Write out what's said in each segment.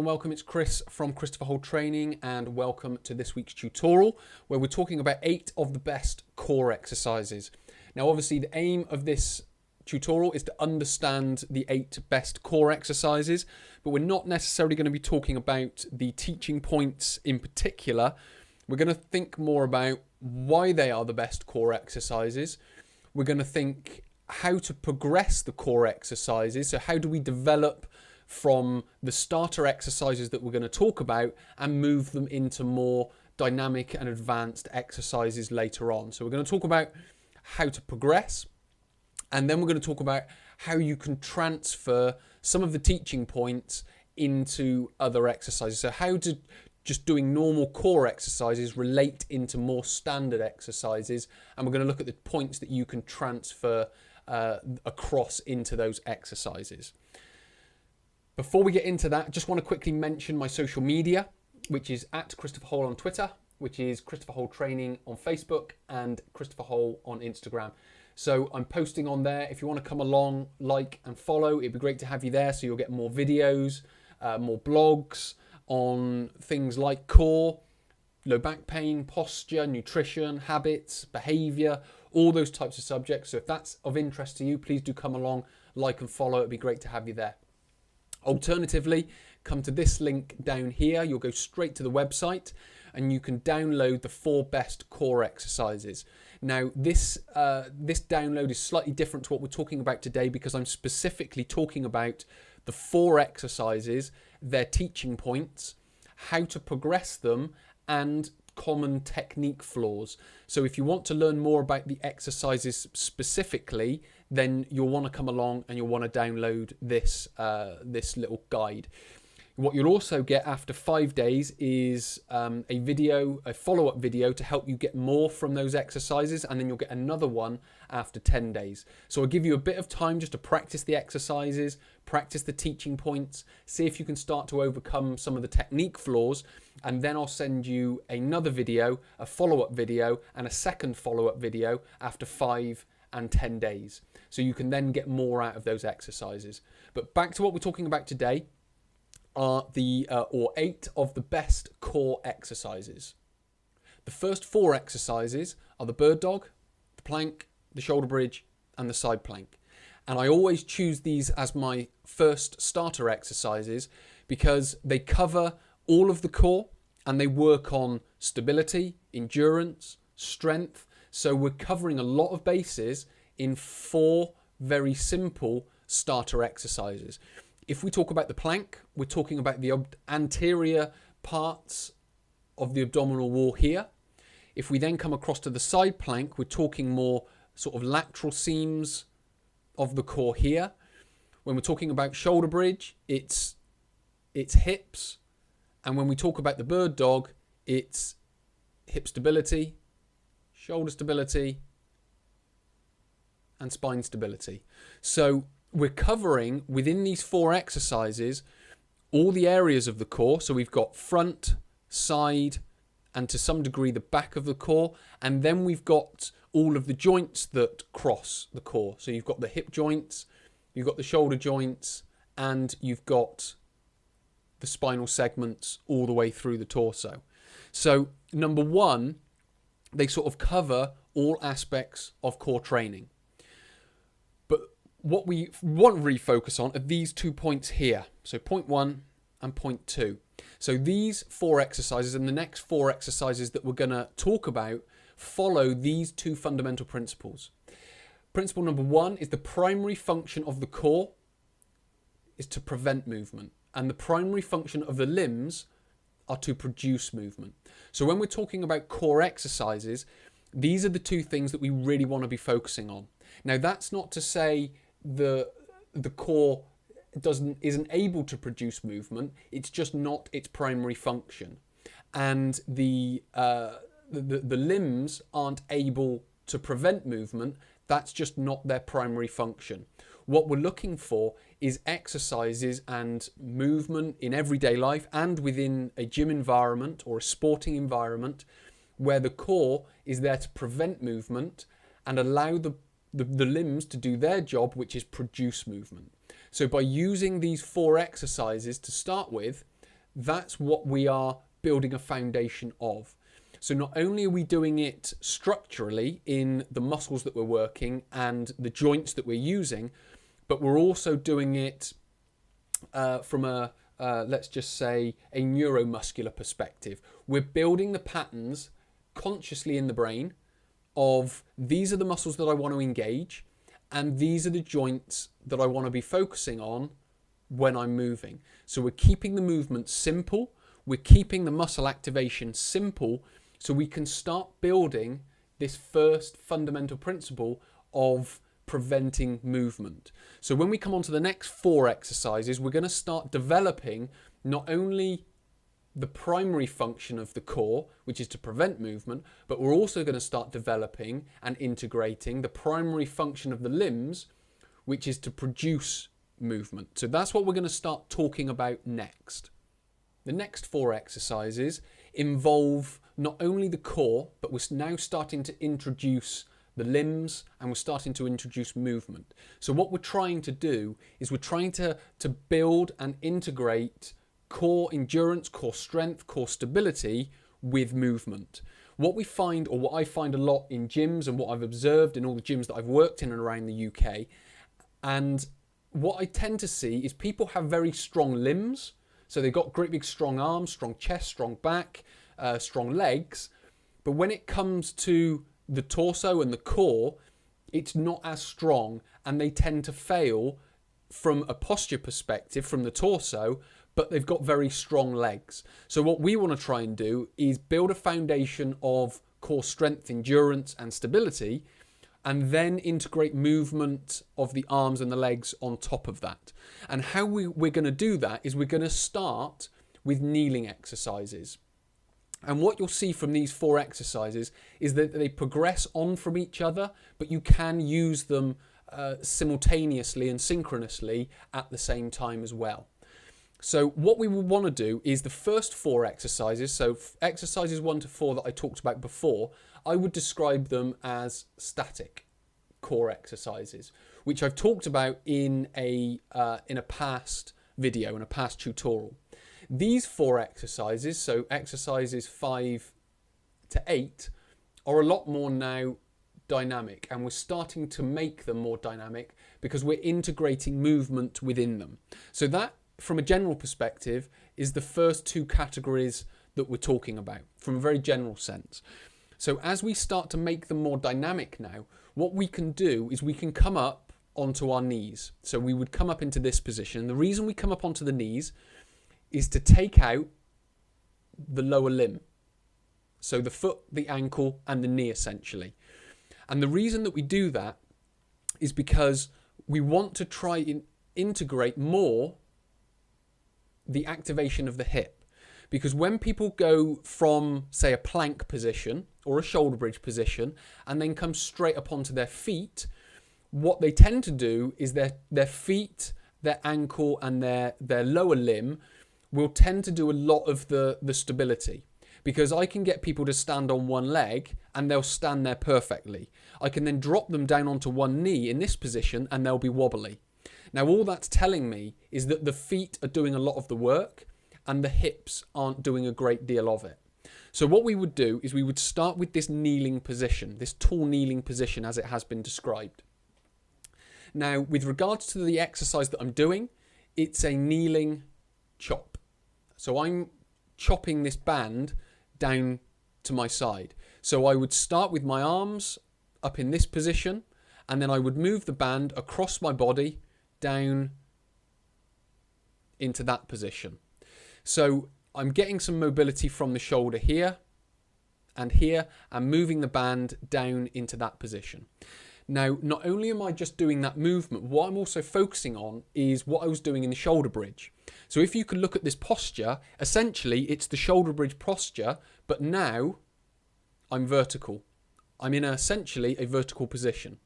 and welcome. It's Chris from Christopher Hall Training, and welcome to this week's tutorial where we're talking about 8 of the best core exercises. Now obviously the aim of this tutorial is to understand the 8 best core exercises, but we're not necessarily going to be talking about the teaching points in particular. We're going to think more about why they are the best core exercises. We're going to think how to progress the core exercises. So how do we develop from the starter exercises that we're going to talk about and move them into more dynamic and advanced exercises later on. So we're going to talk about how to progress, and then we're going to talk about how you can transfer some of the teaching points into other exercises. So how to just doing normal core exercises relate into more standard exercises, and we're going to look at the points that you can transfer across into those exercises. Before we get into that, I just want to quickly mention my social media, which is at Christopher Hall on Twitter, which is Christopher Hall Training on Facebook, and Christopher Hall on Instagram. So I'm posting on there. If you want to come along, like and follow, it'd be great to have you there, so you'll get more videos, more blogs on things like core, low back pain, posture, nutrition, habits, behavior, all those types of subjects. So if that's of interest to you, please do come along, like and follow. It'd be great to have you there. Alternatively, come to this link down here. You'll go straight to the website and you can download the 4 best core exercises. Now, this download is slightly different to what we're talking about today, because I'm specifically talking about the 4 exercises, their teaching points, how to progress them, and common technique flaws. So if you want to learn more about the exercises specifically, then you'll want to come along and you'll want to download this this little guide. What you'll also get after 5 days is a follow-up video to help you get more from those exercises, and then you'll get another one after 10 days. So I'll give you a bit of time just to practice the exercises, practice the teaching points, see if you can start to overcome some of the technique flaws, and then I'll send you another video, a follow-up video, and a second follow-up video after 5 and 10 days. So you can then get more out of those exercises. But back to what we're talking about today are the 8 of the best core exercises. The first 4 exercises are the bird dog, the plank, the shoulder bridge, and the side plank. And I always choose these as my first starter exercises because they cover all of the core and they work on stability, endurance, strength. So we're covering a lot of bases in 4 very simple starter exercises. If we talk about the plank, we're talking about the anterior parts of the abdominal wall here. If we then come across to the side plank, we're talking more sort of lateral seams of the core here. When we're talking about shoulder bridge, it's hips. And when we talk about the bird dog, it's hip stability, shoulder stability, and spine stability. So we're covering within these 4 exercises all the areas of the core. So we've got front, side, and to some degree the back of the core. And then we've got all of the joints that cross the core. So you've got the hip joints, you've got the shoulder joints, and you've got the spinal segments all the way through the torso. So number 1, they sort of cover all aspects of core training. But what we want to really focus on are these 2 points here. So point 1 and point 2. So these 4 exercises and the next 4 exercises that we're going to talk about follow these 2 fundamental principles. Principle number 1 is the primary function of the core is to prevent movement, and the primary function of the limbs are to produce movement. So when we're talking about core exercises, these are the 2 things that we really want to be focusing on. Now that's not to say the core isn't able to produce movement. It's just not its primary function, and the limbs aren't able to prevent movement. That's just not their primary function. What we're looking for is exercises and movement in everyday life and within a gym environment or a sporting environment where the core is there to prevent movement and allow the limbs to do their job, which is produce movement. So by using these 4 exercises to start with, That's what we are building a foundation of. So not only are we doing it structurally in the muscles that we're working and the joints that we're using, but we're also doing it from a, let's just say, a neuromuscular perspective. We're building the patterns consciously in the brain of these are the muscles that I want to engage, and these are the joints that I want to be focusing on when I'm moving. So we're keeping the movement simple, we're keeping the muscle activation simple, so we can start building this first fundamental principle of preventing movement. So when we come on to the next 4 exercises, we're going to start developing not only the primary function of the core, which is to prevent movement, but we're also going to start developing and integrating the primary function of the limbs, which is to produce movement. So that's what we're going to start talking about next. The next 4 exercises involve not only the core, but we're now starting to introduce the limbs and we're starting to introduce movement. So what we're trying to do is we're trying to build and integrate core endurance, core strength, core stability with movement. What we find, or what I find a lot in gyms and what I've observed in all the gyms that I've worked in and around the UK, and what I tend to see is people have very strong limbs. So they've got great big strong arms, strong chest, strong back, strong legs. But when it comes to the torso and the core, it's not as strong, and they tend to fail from a posture perspective from the torso, but they've got very strong legs. So what we want to try and do is build a foundation of core strength, endurance and stability, and then integrate movement of the arms and the legs on top of that. And how we're going to do that is we're going to start with kneeling exercises. And what you'll see from these 4 exercises is that they progress on from each other, but you can use them simultaneously and synchronously at the same time as well. So what we will want to do is the first 4 exercises, so exercises 1 to 4 that I talked about before, I would describe them as static core exercises, which I've talked about in a past video, in a past tutorial. These 4 exercises, so exercises 5 to 8, are a lot more now dynamic, and we're starting to make them more dynamic because we're integrating movement within them. So that, from a general perspective, is the first 2 categories that we're talking about from a very general sense. So as we start to make them more dynamic now, what we can do is we can come up onto our knees. So we would come up into this position. The reason we come up onto the knees is to take out the lower limb. So the foot, the ankle and the knee essentially. And the reason that we do that is because we want to try and integrate more the activation of the hip. Because when people go from, say, a plank position or a shoulder bridge position and then come straight up onto their feet, what they tend to do is their feet, their ankle and their lower limb will tend to do a lot of the stability. Because I can get people to stand on one leg and they'll stand there perfectly. I can then drop them down onto one knee in this position and they'll be wobbly. Now all that's telling me is that the feet are doing a lot of the work and the hips aren't doing a great deal of it. So what we would do is we would start with this kneeling position, this tall kneeling position as it has been described. Now with regards to the exercise that I'm doing, it's a kneeling chop. So I'm chopping this band down to my side. So I would start with my arms up in this position and then I would move the band across my body down into that position. So I'm getting some mobility from the shoulder here and here and moving the band down into that position. Now, not only am I just doing that movement, what I'm also focusing on is what I was doing in the shoulder bridge. So if you could look at this posture, essentially it's the shoulder bridge posture, but now I'm vertical. I'm in essentially a vertical position,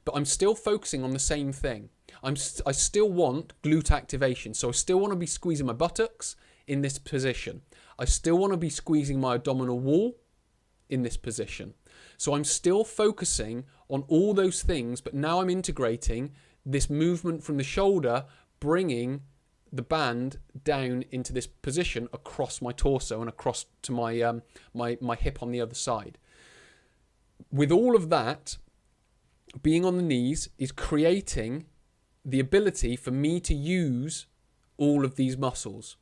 but I'm still focusing on the same thing. I still want glute activation. So I still want to be squeezing my buttocks in this position. I still want to be squeezing my abdominal wall in this position. So I'm still focusing on all those things, but now I'm integrating this movement from the shoulder, bringing the band down into this position across my torso and across to my my hip on the other side. With all of that, being on the knees is creating the ability for me to use all of these muscles.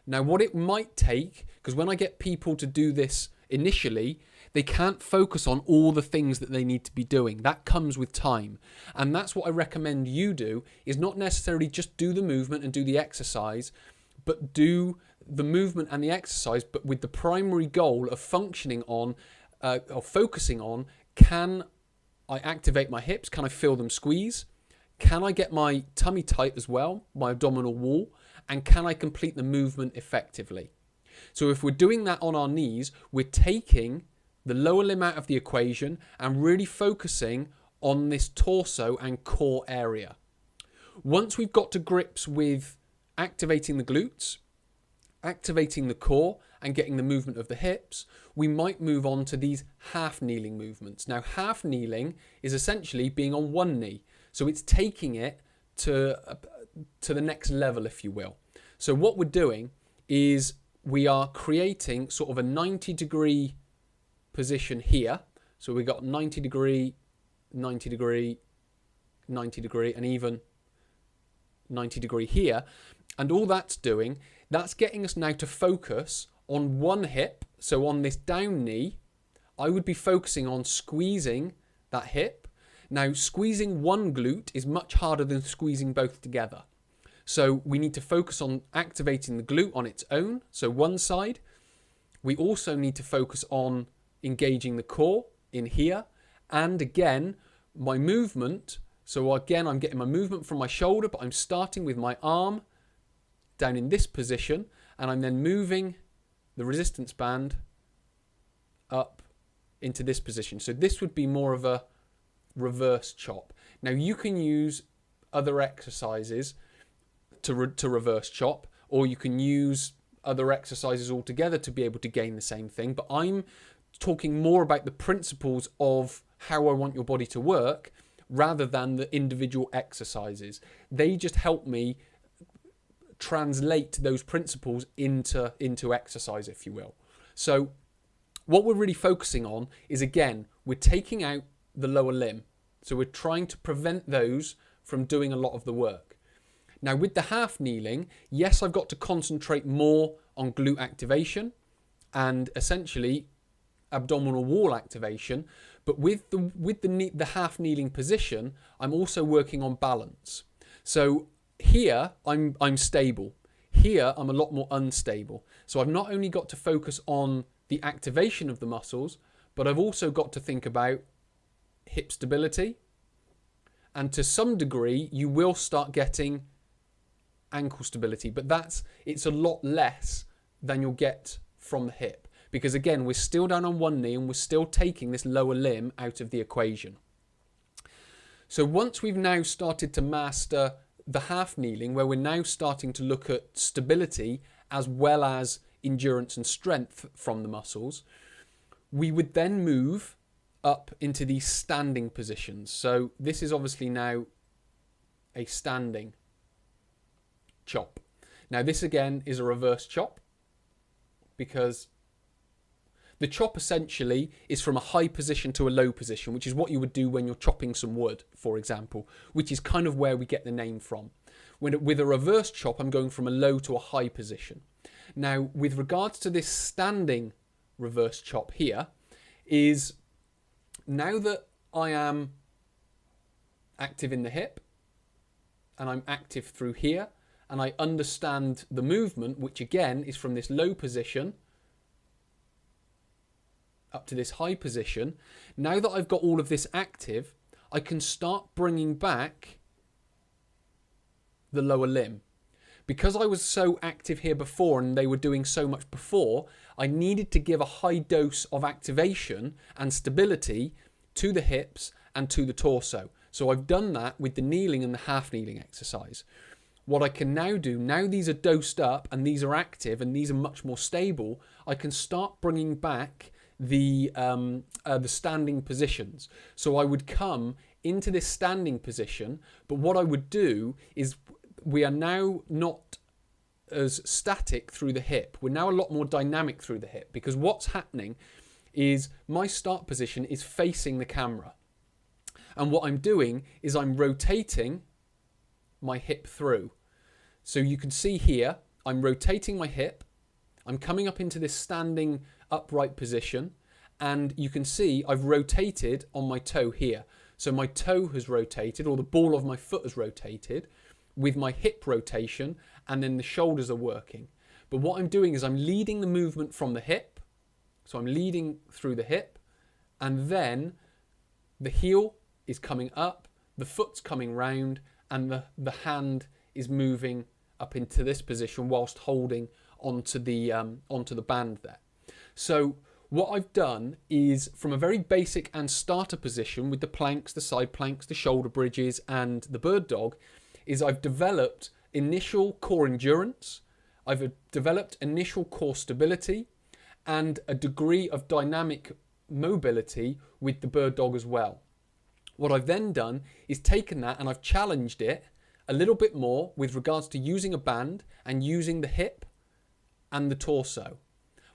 Now, what it might take, because when I get people to do this initially, they can't focus on all the things that they need to be doing. That comes with time. And that's what I recommend you do, is not necessarily just do the movement and do the exercise, but do the movement and the exercise, but with the primary goal of functioning on, or focusing on, can I activate my hips? Can I feel them squeeze? Can I get my tummy tight as well, my abdominal wall? And can I complete the movement effectively? So if we're doing that on our knees, we're taking the lower limb out of the equation and really focusing on this torso and core area. Once we've got to grips with activating the glutes, activating the core, and getting the movement of the hips, we might move on to these half kneeling movements. Now, half kneeling is essentially being on one knee. So it's taking it to the next level, if you will. So what we're doing is we are creating sort of a 90-degree position here. So we got 90 degree, 90 degree, 90 degree, and even 90 degree here. And all that's doing, that's getting us now to focus on one hip. So on this down knee, I would be focusing on squeezing that hip. Now, squeezing one glute is much harder than squeezing both together. So we need to focus on activating the glute on its own, so one side. We also need to focus on engaging the core in here. And again, my movement, so again, I'm getting my movement from my shoulder, but I'm starting with my arm down in this position, and I'm then moving the resistance band up into this position. So this would be more of a reverse chop. Now you can use other exercises to reverse chop, or you can use other exercises altogether to be able to gain the same thing, but I'm talking more about the principles of how I want your body to work rather than the individual exercises. They just help me translate those principles into exercise, if you will. So what we're really focusing on is, again, we're taking out the lower limb. So we're trying to prevent those from doing a lot of the work. Now with the half kneeling, yes, I've got to concentrate more on glute activation and essentially abdominal wall activation, but with the half kneeling position, I'm also working on balance. So here I'm stable. Here I'm a lot more unstable. So I've not only got to focus on the activation of the muscles, but I've also got to think about hip stability. And to some degree, you will start getting ankle stability, but it's a lot less than you'll get from the hip. Because again, we're still down on one knee and we're still taking this lower limb out of the equation. So once we've now started to master the half kneeling, where we're now starting to look at stability as well as endurance and strength from the muscles, we would then move up into these standing positions. So this is obviously now a standing chop. Now this again is a reverse chop, because the chop essentially is from a high position to a low position, which is what you would do when you're chopping some wood, for example, which is kind of where we get the name from. With a reverse chop, I'm going from a low to a high position. Now, with regards to this standing reverse chop here, is now that I am active in the hip and I'm active through here, and I understand the movement, which again is from this low position up to this high position. Now that I've got all of this active, I can start bringing back the lower limb. Because I was so active here before and they were doing so much before, I needed to give a high dose of activation and stability to the hips and to the torso. So I've done that with the kneeling and the half kneeling exercise. What I can now do, now these are dosed up and these are active and these are much more stable, I can start bringing back the standing positions. So I would come into this standing position, but what I would do is we are now not as static through the hip. We're now a lot more dynamic through the hip, because what's happening is my start position is facing the camera. And what I'm doing is I'm rotating my hip through. So you can see here, I'm rotating my hip. I'm coming up into this standing upright position. And you can see I've rotated on my toe here. So my toe has rotated, or the ball of my foot has rotated with my hip rotation, and then the shoulders are working. But what I'm doing is I'm leading the movement from the hip. So I'm leading through the hip, and then the heel is coming up, the foot's coming round, and the hand is moving up into this position whilst holding onto the band there. So what I've done is, from a very basic and starter position with the planks, the side planks, the shoulder bridges and the bird dog, is I've developed initial core endurance, I've developed initial core stability, and a degree of dynamic mobility with the bird dog as well. What I've then done is taken that and I've challenged it a little bit more with regards to using a band and using the hip and the torso.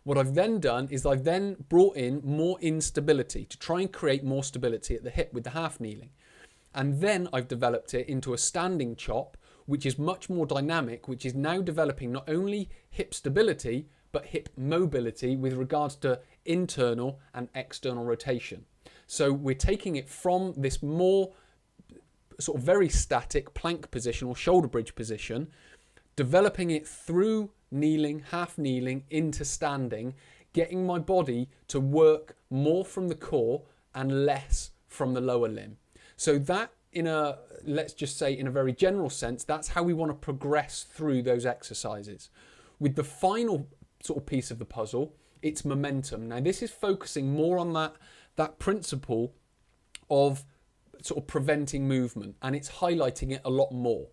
What I've then done is I've then brought in more instability to try and create more stability at the hip with the half kneeling. And then I've developed it into a standing chop, which is much more dynamic, which is now developing not only hip stability, but hip mobility with regards to internal and external rotation. So we're taking it from this more sort of very static plank position or shoulder bridge position, developing it through kneeling, half kneeling into standing, getting my body to work more from the core and less from the lower limb. So that, let's just say in a very general sense, that's how we want to progress through those exercises. With the final sort of piece of the puzzle, it's momentum. Now this is focusing more on that principle of sort of preventing movement, and it's highlighting it a lot more.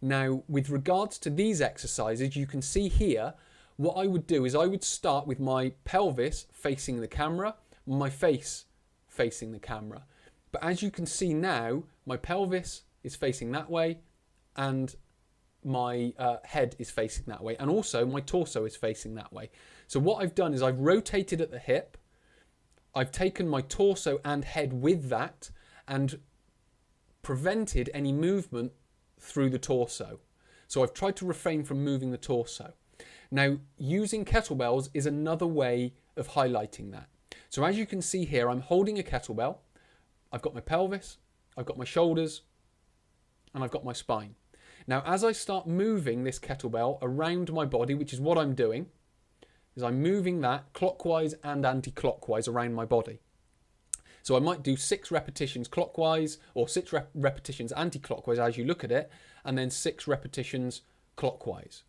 Now, with regards to these exercises, you can see here, what I would do is I would start with my pelvis facing the camera, my face facing the camera. But as you can see now, my pelvis is facing that way and my head is facing that way. And also my torso is facing that way. So what I've done is I've rotated at the hip. I've taken my torso and head with that and prevented any movement through the torso. So I've tried to refrain from moving the torso. Now, using kettlebells is another way of highlighting that. So as you can see here, I'm holding a kettlebell. I've got my pelvis, I've got my shoulders, and I've got my spine. Now, as I start moving this kettlebell around my body, which is what I'm doing, is I'm moving that clockwise and anti-clockwise around my body. So I might do 6 repetitions clockwise or 6 repetitions anti-clockwise as you look at it, and then 6 repetitions clockwise.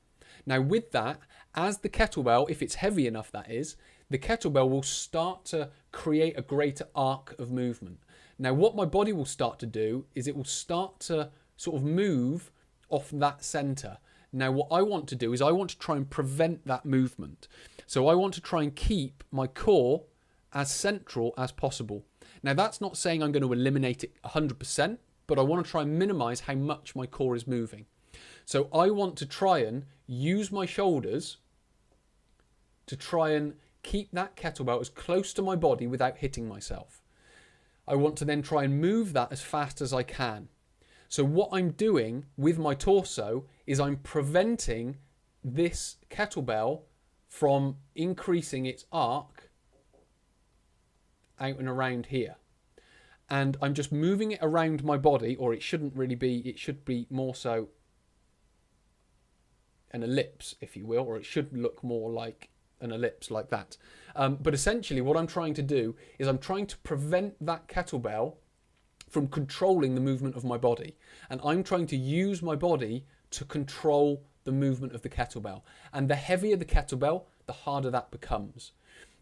Now with that, as the kettlebell, if it's heavy enough that is, the kettlebell will start to create a greater arc of movement. Now what my body will start to do is it will start to sort of move off that center. Now what I want to do is I want to try and prevent that movement. So I want to try and keep my core as central as possible. Now that's not saying I'm going to eliminate it 100%, but I want to try and minimize how much my core is moving. So I want to try and use my shoulders to try and keep that kettlebell as close to my body without hitting myself. I want to then try and move that as fast as I can. So what I'm doing with my torso is I'm preventing this kettlebell from increasing its arc out and around here. And I'm just moving it around my body, or it shouldn't really be, it should be more so an ellipse, if you will, or it should look more like an ellipse like that. But essentially what I'm trying to do is I'm trying to prevent that kettlebell from controlling the movement of my body. And I'm trying to use my body to control the movement of the kettlebell. And the heavier the kettlebell, the harder that becomes.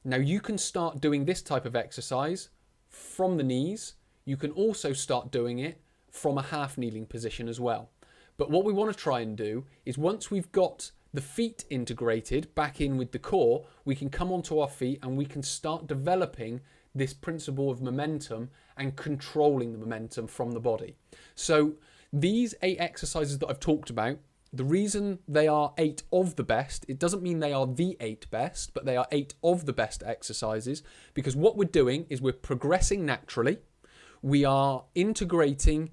Now you can start doing this type of exercise from the knees. You can also start doing it from a half kneeling position as well. But what we want to try and do is once we've got the feet integrated back in with the core, we can come onto our feet and we can start developing this principle of momentum and controlling the momentum from the body. So these 8 exercises that I've talked about, The reason they are 8 of the best, it doesn't mean they are the 8 best, but they are 8 of the best exercises, because what we're doing is we're progressing naturally. We are integrating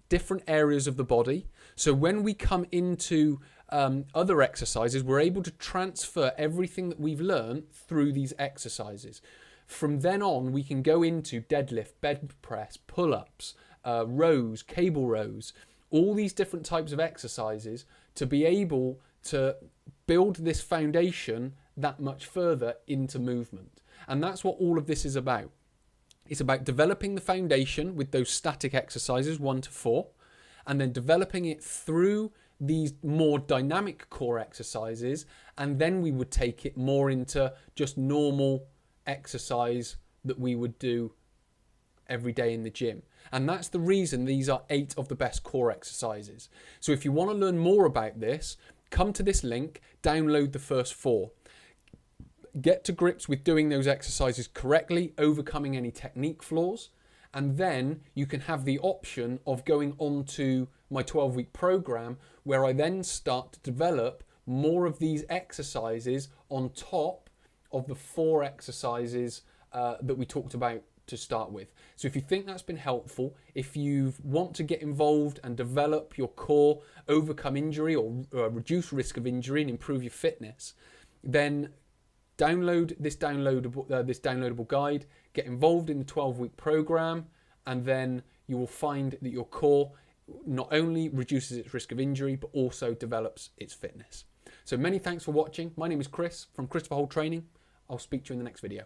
different areas of the body. So when we come into other exercises, we're able to transfer everything that we've learned through these exercises. From then on, we can go into deadlift, bench press, pull-ups, rows, cable rows, all these different types of exercises to be able to build this foundation that much further into movement. And that's what all of this is about. It's about developing the foundation with those static exercises 1 to 4, and then developing it through these more dynamic core exercises, and then we would take it more into just normal exercise that we would do every day in the gym. And that's the reason these are 8 of the best core exercises. So if you want to learn more about this, come to this link, download the first 4. Get to grips with doing those exercises correctly, overcoming any technique flaws, and then you can have the option of going on to my 12-week program, where I then start to develop more of these exercises on top of the 4 exercises that we talked about to start with. So if you think that's been helpful, if you want to get involved and develop your core, overcome injury or reduce risk of injury and improve your fitness, then download this downloadable guide, get involved in the 12-week program, and then you will find that your core not only reduces its risk of injury, but also develops its fitness. So many thanks for watching. My name is Chris from Christopher Holt Training. I'll speak to you in the next video.